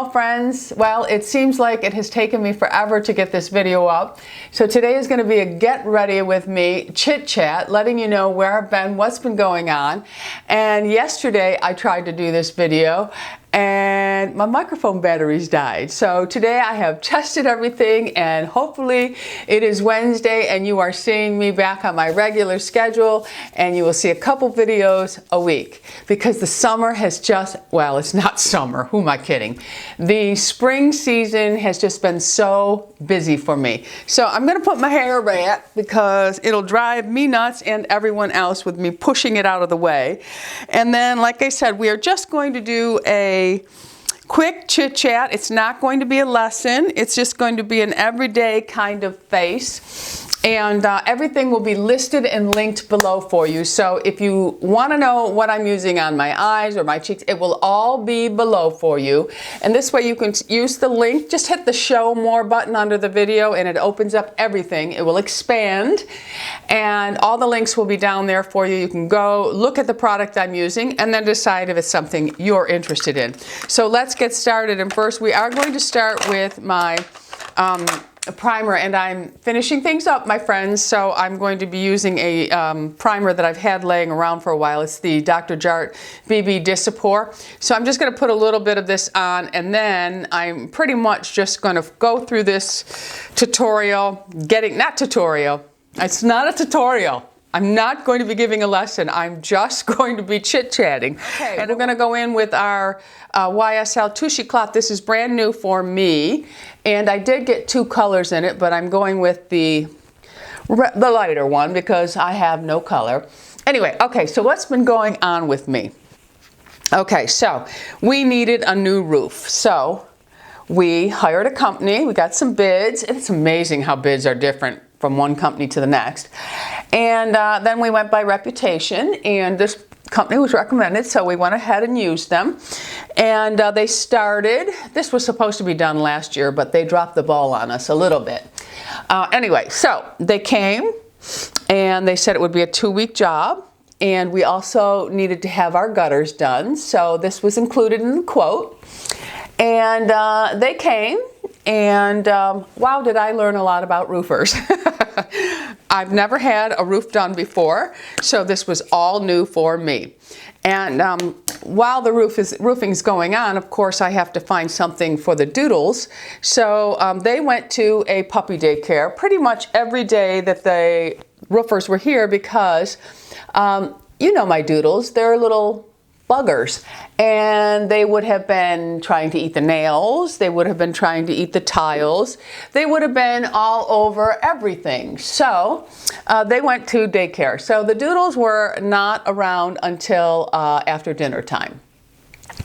Friends, well, it seems like it has taken me forever to get this video up. So today is going to be a get ready with me chit chat, letting you know where I've been, what's been going on. And yesterday I tried to do this video and my microphone batteries died. So today I have tested everything and hopefully it is Wednesday and you are seeing me back on my regular schedule and you will see a couple videos a week because the summer has just, well, it's not summer, who am I kidding? The spring season has just been so busy for me. So I'm gonna put my hair back because it'll drive me nuts and everyone else with me pushing it out of the way. And then, like I said, we are just going to do a quick chit chat. It's not going to be a lesson. It's just going to be an everyday kind of face. And everything will be listed and linked below for you. So if you want to know what I'm using on my eyes or my cheeks, it will all be below for you. And this way you can use the link. Just hit the show more button under the video and it opens up everything. It will expand and all the links will be down there for you. You can go look at the product I'm using and then decide if it's something you're interested in. So let's get started. And first we are going to start with my primer, and I'm finishing things up, my friends, so I'm going to be using a primer that I've had laying around for a while. It's the Dr. Jart BB Dissipore. So I'm just going to put a little bit of this on, and then I'm pretty much just going to go through this tutorial, it's not a tutorial. I'm not going to be giving a lesson. I'm just going to be chit-chatting. Okay, and we're going to go in with our YSL Touche Éclat. This is brand new for me. And I did get two colors in it, but I'm going with the lighter one because I have no color. Anyway, okay, so what's been going on with me? Okay, so we needed a new roof. So we hired a company. We got some bids. It's amazing how bids are different from one company to the next. And then we went by reputation, and this company was recommended, so we went ahead and used them. And they started, this was supposed to be done last year, but they dropped the ball on us a little bit. Anyway, so they came and they said it would be a 2-week job, and we also needed to have our gutters done, so this was included in the quote. And they came, and wow, did I learn a lot about roofers. I've never had a roof done before, so this was all new for me. And while the roofing's going on, of course, I have to find something for the Doodles. So they went to a puppy daycare pretty much every day that the roofers were here because, you know my Doodles, they're little buggers, and they would have been trying to eat the nails, they would have been trying to eat the tiles, they would have been all over everything. So they went to daycare. So the Doodles were not around until after dinner time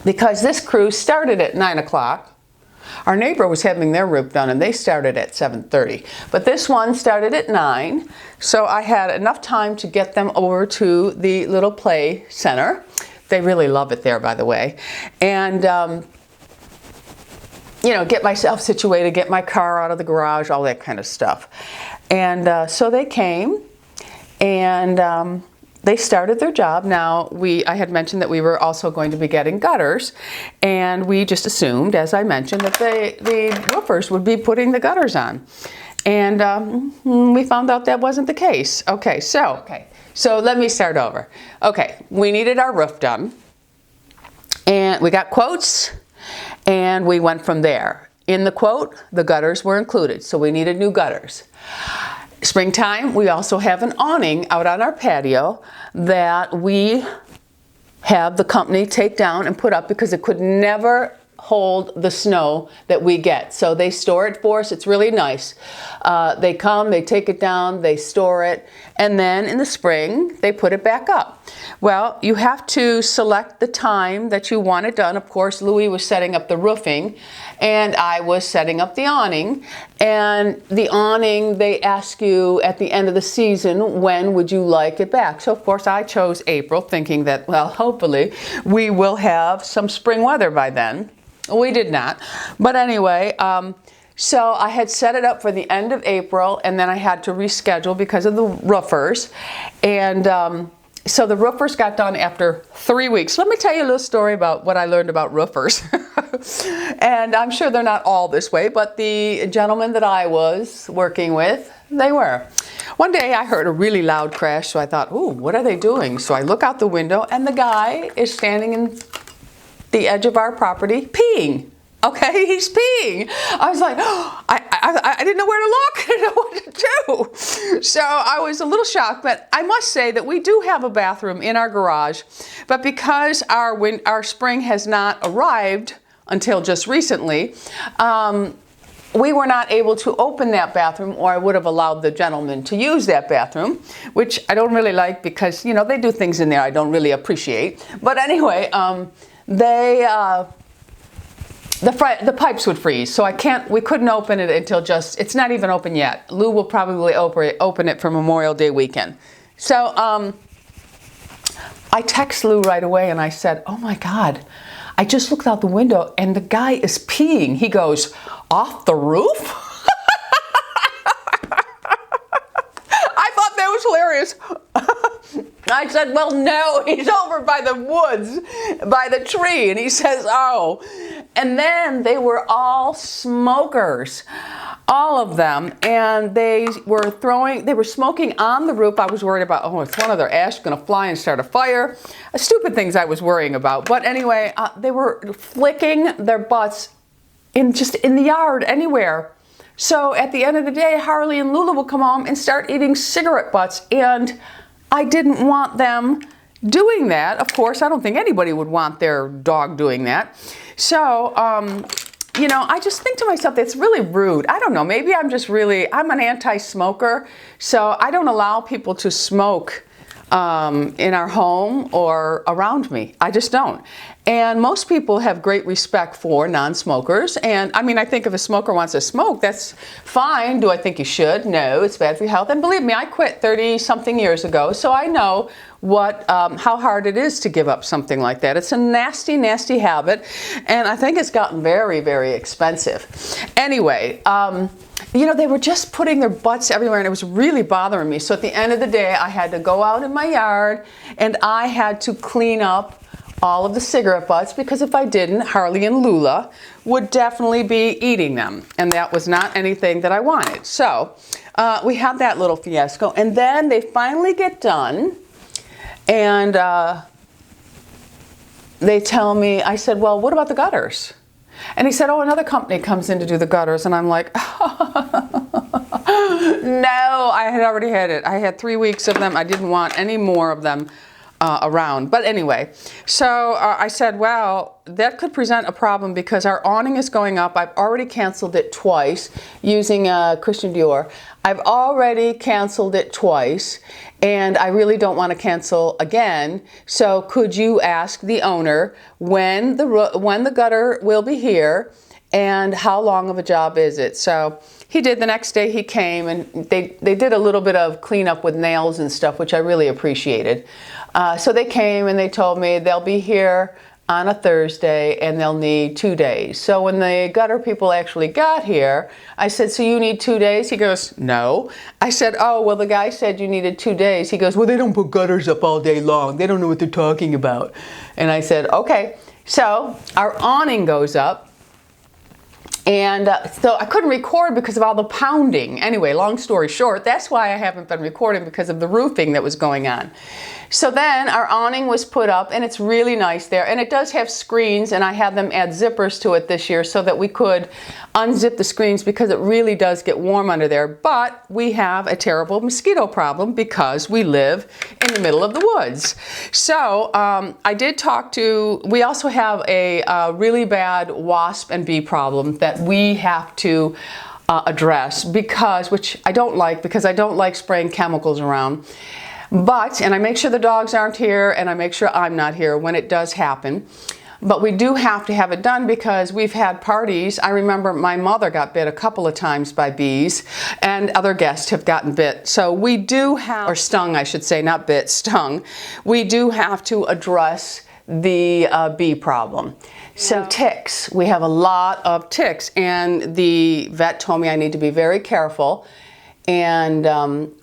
because this crew started at 9 o'clock. Our neighbor was having their roof done and they started at 7:30. But this one started at 9, so I had enough time to get them over to the little play center. They really love it there, by the way. And, you know, get myself situated, get my car out of the garage, all that kind of stuff. And so they came and they started their job. Now, I had mentioned that we were also going to be getting gutters, and we just assumed, as I mentioned, that the roofers would be putting the gutters on. And we found out that wasn't the case. Okay, so let me start over. Okay, we needed our roof done, and we got quotes, and we went from there. In the quote, the gutters were included, so we needed new gutters. Springtime, we also have an awning out on our patio that we have the company take down and put up because it could never hold the snow that we get. So they store it for us. It's really nice. They come, they take it down, they store it, and then in the spring, they put it back up. Well, you have to select the time that you want it done. Of course, Louis was setting up the roofing, and I was setting up the awning. And the awning, they ask you at the end of the season, when would you like it back? So, of course, I chose April, thinking that, well, hopefully, we will have some spring weather by then. We did not. But anyway, so I had set it up for the end of April, and then I had to reschedule because of the roofers. And So the roofers got done after 3 weeks. Let me tell you a little story about what I learned about roofers. And I'm sure they're not all this way, but the gentleman that I was working with, they were. One day I heard a really loud crash, so I thought, ooh, what are they doing? So I look out the window and the guy is standing in the edge of our property peeing. Okay, he's peeing. I was like, oh, I didn't know where to look. I didn't know what to do. So I was a little shocked, but I must say that we do have a bathroom in our garage, but because our spring has not arrived until just recently, we were not able to open that bathroom, or I would have allowed the gentleman to use that bathroom, which I don't really like because, you know, they do things in there I don't really appreciate. But anyway, the pipes would freeze, so we couldn't open it until it's not even open yet. Lou will probably open it for Memorial Day weekend. So I text Lou right away and I said, oh my God, I just looked out the window and the guy is peeing. He goes, off the roof? I thought that was hilarious. I said, well, no, he's over by the woods, by the tree. And he says, oh. And then they were all smokers, all of them. And they were smoking on the roof. I was worried about, oh, it's one of their ash going to fly and start a fire. Stupid things I was worrying about. But anyway, they were flicking their butts just in the yard, anywhere. So at the end of the day, Harley and Lula would come home and start eating cigarette butts. And I didn't want them doing that. Of course, I don't think anybody would want their dog doing that. So, you know, I just think to myself, that's really rude. I don't know, maybe I'm an anti-smoker, so I don't allow people to smoke in our home or around me. I just don't. And most people have great respect for non-smokers. And I mean, I think if a smoker wants to smoke, that's fine. Do I think you should? No, it's bad for your health. And believe me, I quit 30-something years ago, so I know how hard it is to give up something like that. It's a nasty, nasty habit, and I think it's gotten very, very expensive. Anyway, you know, they were just putting their butts everywhere, and it was really bothering me. So at the end of the day, I had to go out in my yard, and I had to clean up all of the cigarette butts, because if I didn't, Harley and Lula would definitely be eating them, and that was not anything that I wanted. So we had that little fiasco, and then they finally get done, and they tell me, I said, well, what about the gutters? And he said, oh, another company comes in to do the gutters. And I'm like, no, I had already had it. I had 3 weeks of them. I didn't want any more of them around. But anyway, so I said, well, that could present a problem because our awning is going up. I've already canceled it twice using Christian Dior. I've already canceled it twice, and I really don't want to cancel again. So could you ask the owner when the gutter will be here and how long of a job is it? So he did. The next day he came, and they did a little bit of cleanup with nails and stuff, which I really appreciated. So they came and they told me they'll be here on a Thursday and they'll need 2 days. So when the gutter people actually got here, I said, so you need 2 days? He goes, no. I said, oh, well, the guy said you needed 2 days. He goes, well, they don't put gutters up all day long. They don't know what they're talking about. And I said, okay. So our awning goes up. And so I couldn't record because of all the pounding. Anyway, long story short, that's why I haven't been recording, because of the roofing that was going on. So then our awning was put up, and it's really nice there. And it does have screens, and I had them add zippers to it this year so that we could unzip the screens, because it really does get warm under there. But we have a terrible mosquito problem because we live in the middle of the woods. So I did talk to, we also have a really bad wasp and bee problem that we have to address, which I don't like, because I don't like spraying chemicals around. And I make sure the dogs aren't here, and I make sure I'm not here when it does happen. But we do have to have it done because we've had parties. I remember my mother got bit a couple of times by bees, and other guests have gotten bit. So we do have, or stung, I should say, not bit, stung. We do have to address the bee problem. So ticks, we have a lot of ticks, and the vet told me I need to be very careful and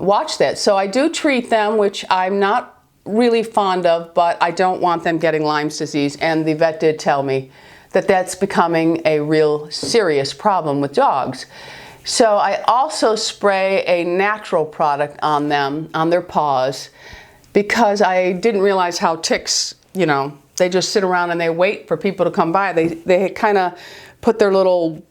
watch that. So I do treat them, which I'm not really fond of, but I don't want them getting Lyme's disease, and the vet did tell me that that's becoming a real serious problem with dogs. So I also spray a natural product on them, on their paws, because I didn't realize how ticks, you know, they just sit around and they wait for people to come by. They kind of put their little,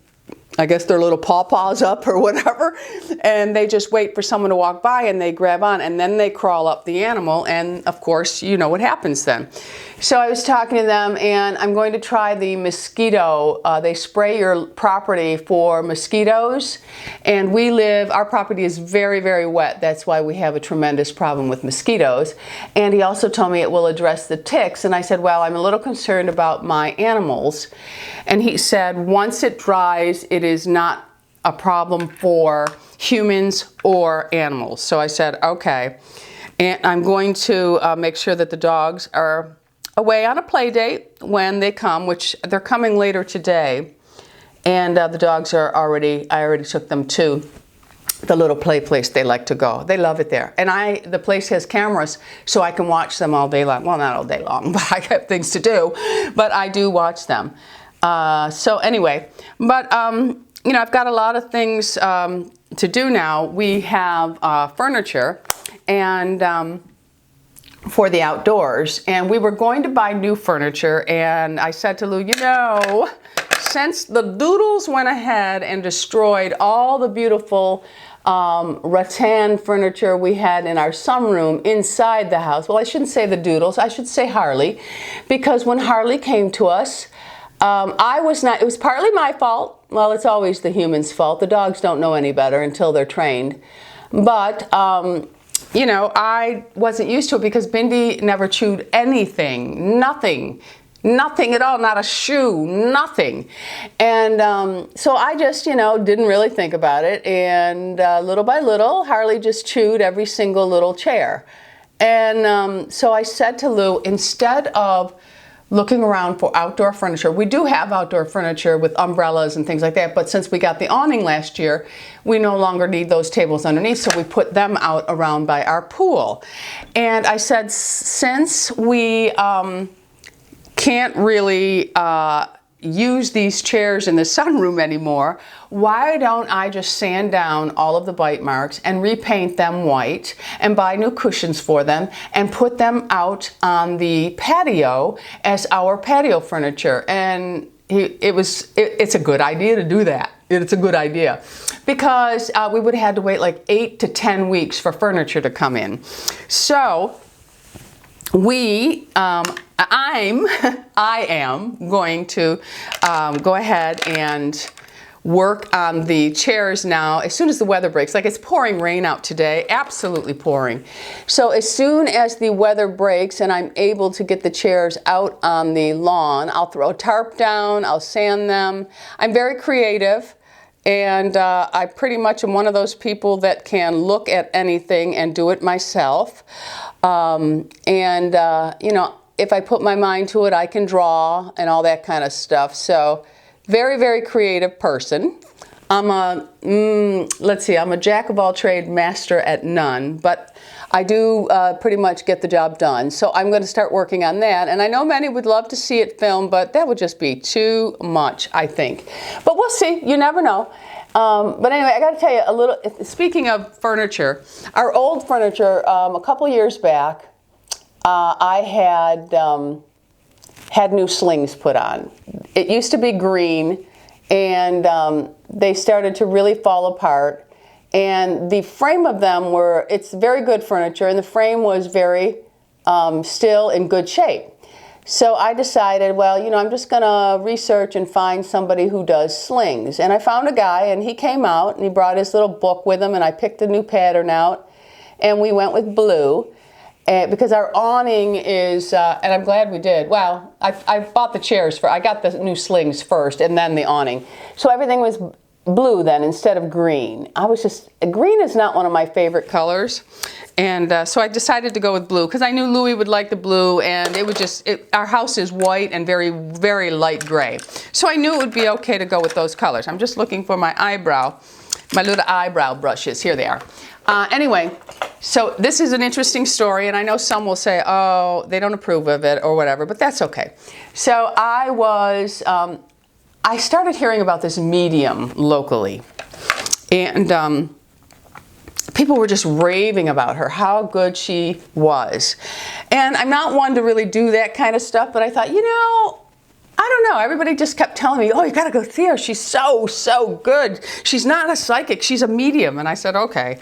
I guess their little paws up or whatever, and they just wait for someone to walk by and they grab on, and then they crawl up the animal, and of course you know what happens then. So I was talking to them, and I'm going to try the mosquito. They spray your property for mosquitoes, and our property is very, very wet. That's why we have a tremendous problem with mosquitoes. And he also told me it will address the ticks, and I said, well, I'm a little concerned about my animals. And he said, once it dries, it is not a problem for humans or animals. So I said, okay. And I'm going to make sure that the dogs are away on a play date when they come, which they're coming later today. And the dogs are I already took them to the little play place they like to go. They love it there. And the place has cameras, so I can watch them all day long. Well, not all day long, but I have things to do. But I do watch them. So anyway, but you know, I've got a lot of things to do now. We have furniture and for the outdoors, and we were going to buy new furniture, and I said to Lou, you know, since the Doodles went ahead and destroyed all the beautiful rattan furniture we had in our sunroom inside the house, well, I shouldn't say the Doodles, I should say Harley, because when Harley came to us, it was partly my fault. Well, it's always the human's fault. The dogs don't know any better until they're trained. But, you know, I wasn't used to it because Bindi never chewed anything, nothing at all, not a shoe, nothing. And so I just, you know, didn't really think about it. And little by little, Harley just chewed every single little chair. And so I said to Lou, instead of looking around for outdoor furniture. We do have outdoor furniture with umbrellas and things like that, but since we got the awning last year, we no longer need those tables underneath, so we put them out around by our pool. And I said, since we can't really use these chairs in the sunroom anymore, why don't I just sand down all of the bite marks and repaint them white and buy new cushions for them and put them out on the patio as our patio furniture? And it's a good idea to do that. It's a good idea because we would have had to wait like 8 to 10 weeks for furniture to come in. So I am going to go ahead and work on the chairs now as soon as the weather breaks. Like, it's pouring rain out today, absolutely pouring. So as soon as the weather breaks and I'm able to get the chairs out on the lawn, I'll throw a tarp down, I'll sand them. I'm very creative. And I pretty much am one of those people that can look at anything and do it myself. You know, if I put my mind to it, I can draw and all that kind of stuff. So very, very creative person. I'm a jack of all trades, master at none, but I do pretty much get the job done. So I'm going to start working on that. And I know many would love to see it filmed, but that would just be too much, I think. But we'll see. You never know. But anyway, I got to tell you a little, speaking of furniture, our old furniture, a couple years back, I had new slings put on. It used to be green, and they started to really fall apart. And the frame of them it's very good furniture, and the frame was very still in good shape. So I decided, well, you know, I'm just going to research and find somebody who does slings. And I found a guy, and he came out, and he brought his little book with him, and I picked a new pattern out, and we went with blue. Because our awning is, and I'm glad we did. Well, I bought the chairs I got the new slings first and then the awning. So everything was blue then instead of green. Green is not one of my favorite colors. And so I decided to go with blue because I knew Louie would like the blue, and it would our house is white and very, very light gray. So I knew it would be okay to go with those colors. I'm just looking for my eyebrow My little eyebrow brushes. Here they are. Anyway, so this is an interesting story, and I know some will say, oh, they don't approve of it or whatever, but that's okay. So I started hearing about this medium locally, and people were just raving about her, how good she was. And I'm not one to really do that kind of stuff, but I thought, you know, I don't know. Everybody just kept telling me, oh, you got to go see her. She's so good. She's not a psychic. She's a medium. And I said, okay.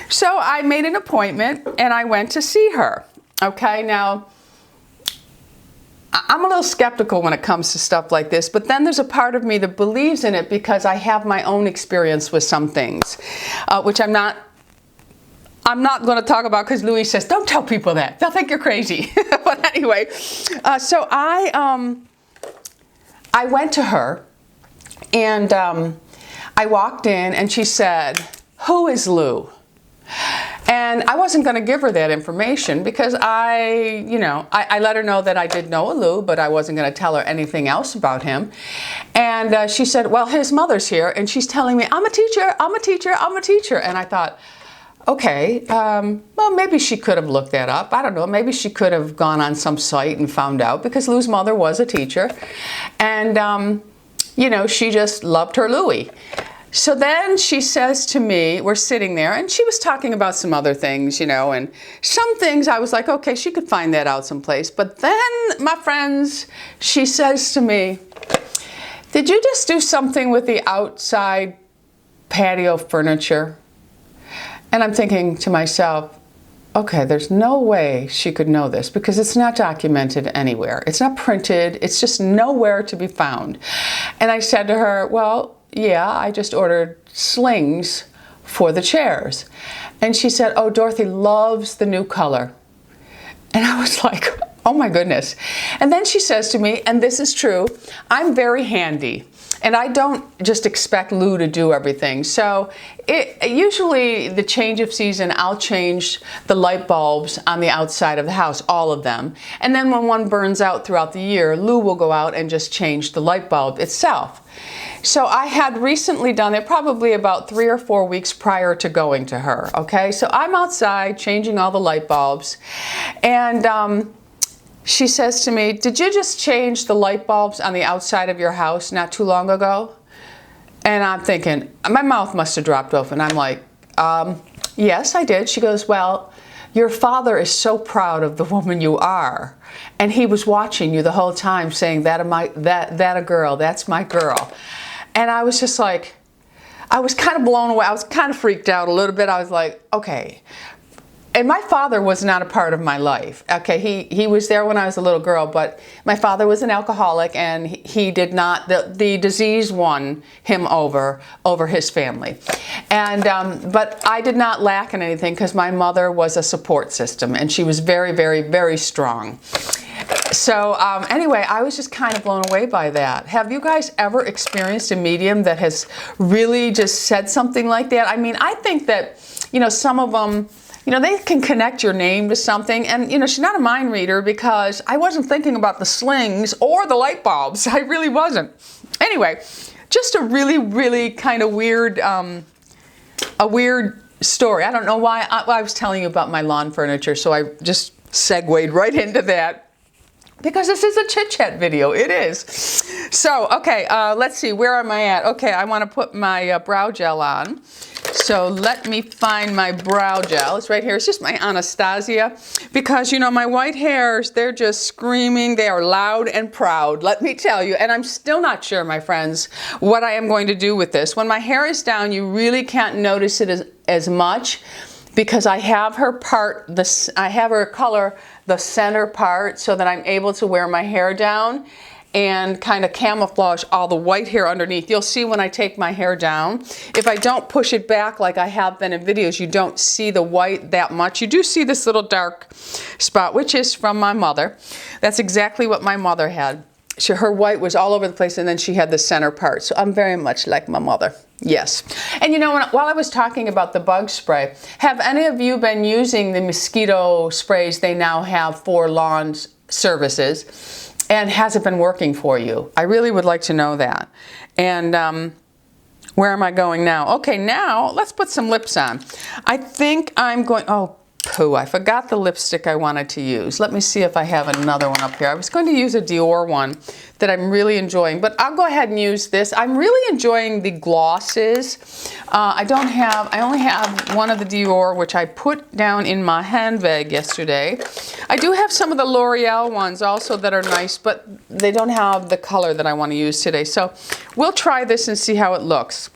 So I made an appointment and I went to see her. Okay. Now, I'm a little skeptical when it comes to stuff like this, but then there's a part of me that believes in it because I have my own experience with some things, which I'm not going to talk about because Louis says, don't tell people that. They'll think you're crazy. But anyway, so I went to her and I walked in and she said, who is Lou? And I wasn't going to give her that information because I let her know that I did know a Lou, but I wasn't going to tell her anything else about him. And she said, well, his mother's here and she's telling me, I'm a teacher, I'm a teacher, I'm a teacher. And I thought, okay, well, maybe she could have looked that up. I don't know. Maybe she could have gone on some site and found out because Lou's mother was a teacher. And, you know, she just loved her Louie. So then she says to me, we're sitting there, and she was talking about some other things, you know, and some things I was like, okay, she could find that out someplace. But then, my friends, she says to me, did you just do something with the outside patio furniture? And I'm thinking to myself, okay, there's no way she could know this because it's not documented anywhere. It's not printed. It's just nowhere to be found. And I said to her, well, yeah, I just ordered slings for the chairs. And she said, oh, Dorothy loves the new color. And I was like, oh my goodness. And then she says to me, and this is true, I'm very handy. And I don't just expect Lou to do everything. So usually the change of season, I'll change the light bulbs on the outside of the house, all of them. And then when one burns out throughout the year, Lou will go out and just change the light bulb itself. So I had recently done it probably about 3 or 4 weeks prior to going to her. Okay, so I'm outside changing all the light bulbs. And she says to me, did you just change the light bulbs on the outside of your house not too long ago? And I'm thinking, my mouth must have dropped open. I'm like, yes, I did. She goes, well, your father is so proud of the woman you are. And he was watching you the whole time saying, that a girl, that's my girl. And I was just like, I was kind of blown away. I was kind of freaked out a little bit. I was like, okay. And my father was not a part of my life. Okay, he was there when I was a little girl, but my father was an alcoholic, and he did not, the disease won him over his family. And but I did not lack in anything because my mother was a support system, and she was very, very, very strong. So anyway, I was just kind of blown away by that. Have you guys ever experienced a medium that has really just said something like that? I mean, I think that, you know, some of them, you know, they can connect your name to something. And, you know, she's not a mind reader because I wasn't thinking about the slings or the light bulbs. I really wasn't. Anyway, just a really, really kind of weird, a weird story. I don't know why I was telling you about my lawn furniture, so I just segued right into that. Because this is a chit chat video, it is. So, okay, let's see, where am I at? Okay, I want to put my brow gel on. So let me find my brow gel. It's right here. It's just my Anastasia. Because, you know, my white hairs, they're just screaming. They are loud and proud, let me tell you. And I'm still not sure, my friends, what I am going to do with this. When my hair is down, you really can't notice it as much because I have her color the center part so that I'm able to wear my hair down and kind of camouflage all the white hair underneath. You'll see when I take my hair down, if I don't push it back like I have been in videos, you don't see the white that much. You do see this little dark spot, which is from my mother. That's exactly what my mother had. Her white was all over the place, and then she had the center part. So I'm very much like my mother. Yes. And you know, while I was talking about the bug spray, have any of you been using the mosquito sprays they now have for lawn services? And has it been working for you? I really would like to know that. And Where am I going now? Okay, now let's put some lips on. I think I'm going, oh, pooh, I forgot the lipstick I wanted to use. Let me see if I have another one up here. I was going to use a Dior one that I'm really enjoying, but I'll go ahead and use this. I'm really enjoying the glosses. I only have one of the Dior, which I put down in my handbag yesterday. I do have some of the L'Oreal ones also that are nice, but they don't have the color that I want to use today. So we'll try this and see how it looks.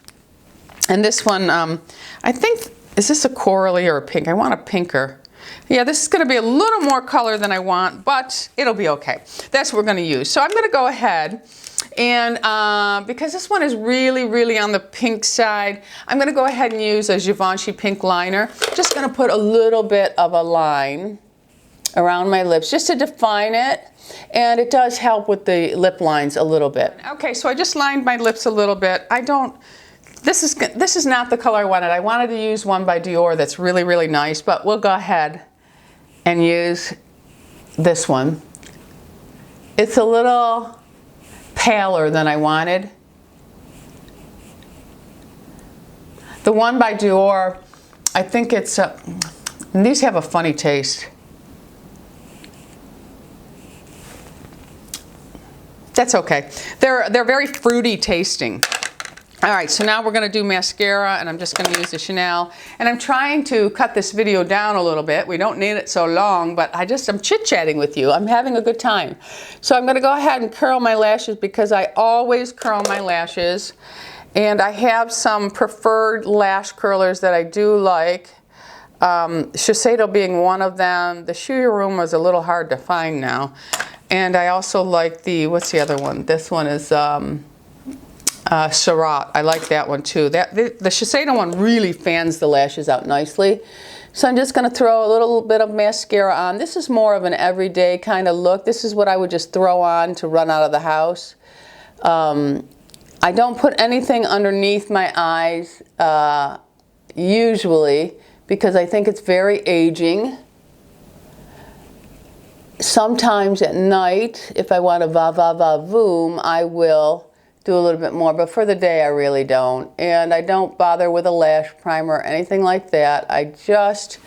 And this one, I think, is this a corally or a pink? I want a pinker. Yeah, this is going to be a little more color than I want, but it'll be okay. That's what we're going to use. So I'm going to go ahead and, because this one is really, really on the pink side, I'm going to go ahead and use a Givenchy pink liner. Just going to put a little bit of a line around my lips just to define it. And it does help with the lip lines a little bit. Okay, so I just lined my lips a little bit. This is not the color I wanted. I wanted to use one by Dior that's really, really nice, but we'll go ahead and use this one. It's a little paler than I wanted. The one by Dior, I think it's, these have a funny taste. That's okay. They're very fruity tasting. All right, so now we're going to do mascara, and I'm just going to use the Chanel. And I'm trying to cut this video down a little bit. We don't need it so long, but I'm chit-chatting with you. I'm having a good time. So I'm going to go ahead and curl my lashes because I always curl my lashes. And I have some preferred lash curlers that I do like. Shiseido being one of them. The GRWM was a little hard to find now. And I also like the, what's the other one? This one is Surat. I like that one too. The Shiseido one really fans the lashes out nicely. So I'm just going to throw a little bit of mascara on. This is more of an everyday kind of look. This is what I would just throw on to run out of the house. I don't put anything underneath my eyes usually because I think it's very aging. Sometimes at night, if I want to va-va-va-voom, I will do a little bit more, but for the day I really don't. And I don't bother with a lash primer or anything like that. I just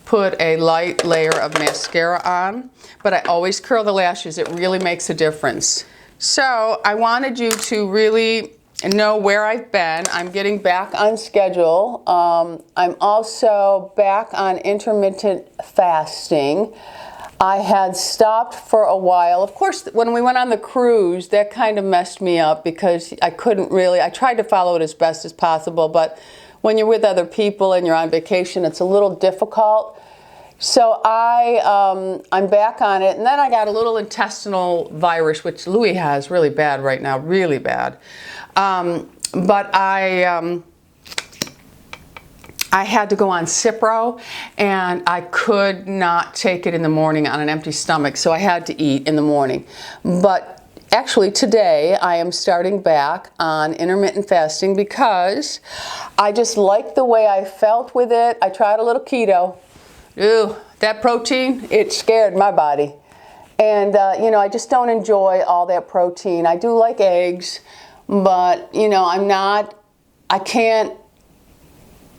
put a light layer of mascara on, but I always curl the lashes. It really makes a difference. So I wanted you to really know where I've been. I'm getting back on schedule. I'm also back on intermittent fasting. I had stopped for a while. Of course, when we went on the cruise, that kind of messed me up because I couldn't really, I tried to follow it as best as possible, but when you're with other people and you're on vacation, it's a little difficult. So I'm back on it. And then I got a little intestinal virus, which Louis has really bad right now, really bad. But I had to go on Cipro, and I could not take it in the morning on an empty stomach, so I had to eat in the morning. But actually today I am starting back on intermittent fasting because I just liked the way I felt with it. I tried a little keto. Ooh, that protein, it scared my body. And you know, I just don't enjoy all that protein. I do like eggs, but you know,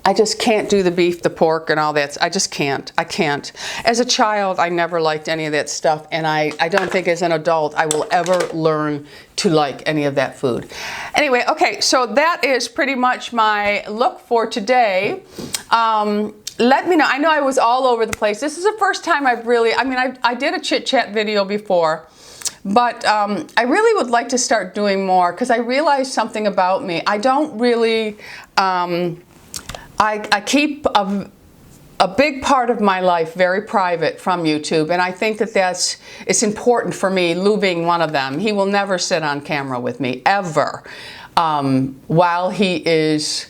I just can't do the beef, the pork, and all that. I just can't. I can't. As a child, I never liked any of that stuff, and I don't think as an adult I will ever learn to like any of that food. Anyway, okay, so that is pretty much my look for today. Let me know. I know I was all over the place. This is the first time I've really, I did a chit-chat video before, but I really would like to start doing more because I realized something about me. I don't really... I keep a big part of my life very private from YouTube, and I think that it's important for me, Lou being one of them. He will never sit on camera with me, ever, while he is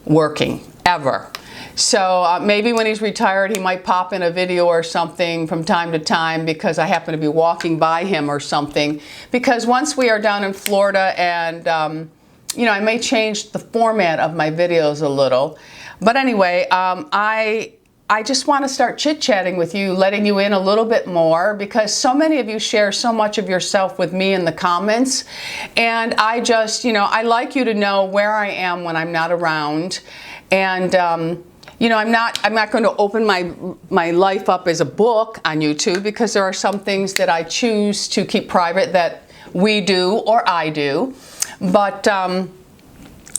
working, ever. So maybe when he's retired, he might pop in a video or something from time to time because I happen to be walking by him or something. Because once we are down in Florida and you know, I may change the format of my videos a little. But anyway, I I just want to start chit-chatting with you, letting you in a little bit more, because so many of you share so much of yourself with me in the comments. And I just, I like you to know where I am when I'm not around. And, I'm not going to open my life up as a book on YouTube, because there are some things that I choose to keep private that we do or I do. But,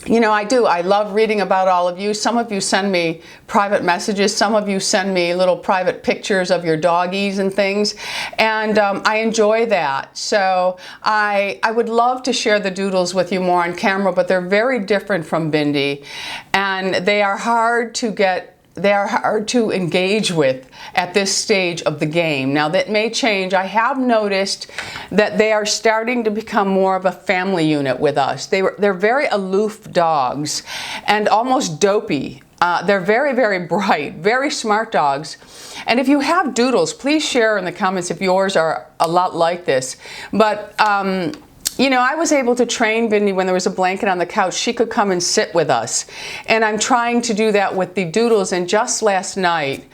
I do. I love reading about all of you. Some of you send me private messages. Some of you send me little private pictures of your doggies and things. And I enjoy that. So I would love to share the doodles with you more on camera, but they're very different from Bindi. And they are hard to get. They are hard to engage with at this stage of the game. Now that may change. I have noticed that they are starting to become more of a family unit with us. They're very aloof dogs and almost dopey. They're very, very bright, very smart dogs. And if you have doodles, please share in the comments if yours are a lot like this. But I was able to train Bindi when there was a blanket on the couch. She could come and sit with us. And I'm trying to do that with the doodles. And just last night,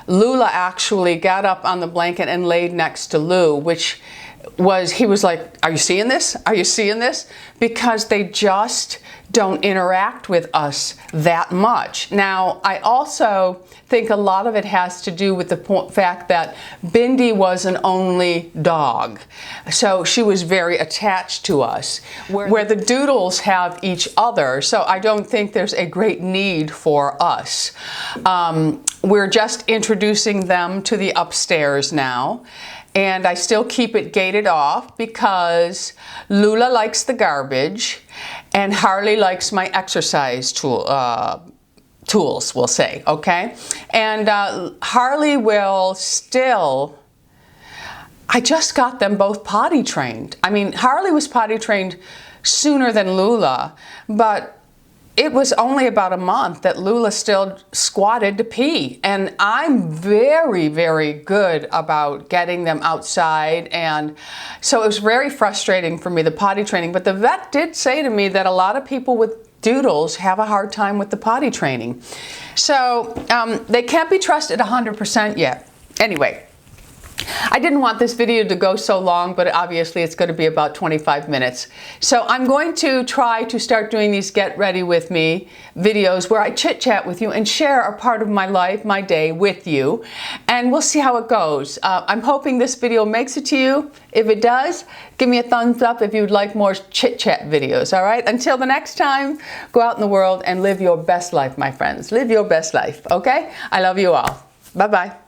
Lula actually got up on the blanket and laid next to Lou, he was like, "Are you seeing this? Are you seeing this?" Because they just don't interact with us that much. Now, I also think a lot of it has to do with the fact that Bindi was an only dog. So she was very attached to us, where the doodles have each other. So I don't think there's a great need for us. We're just introducing them to the upstairs now. And I still keep it gated off because Lula likes the garbage and Harley likes my exercise tools, we'll say, okay? And Harley will still, I just got them both potty trained. I mean, Harley was potty trained sooner than Lula, but it was only about a month that Lula still squatted to pee. And I'm very, very good about getting them outside. And so it was very frustrating for me, the potty training. But the vet did say to me that a lot of people with doodles have a hard time with the potty training. So they can't be trusted 100% yet. Anyway, I didn't want this video to go so long, but obviously it's going to be about 25 minutes. So I'm going to try to start doing these Get Ready With Me videos where I chit-chat with you and share a part of my life, my day with you. And we'll see how it goes. I'm hoping this video makes it to you. If it does, give me a thumbs up if you'd like more chit-chat videos, all right? Until the next time, go out in the world and live your best life, my friends. Live your best life, okay? I love you all. Bye-bye.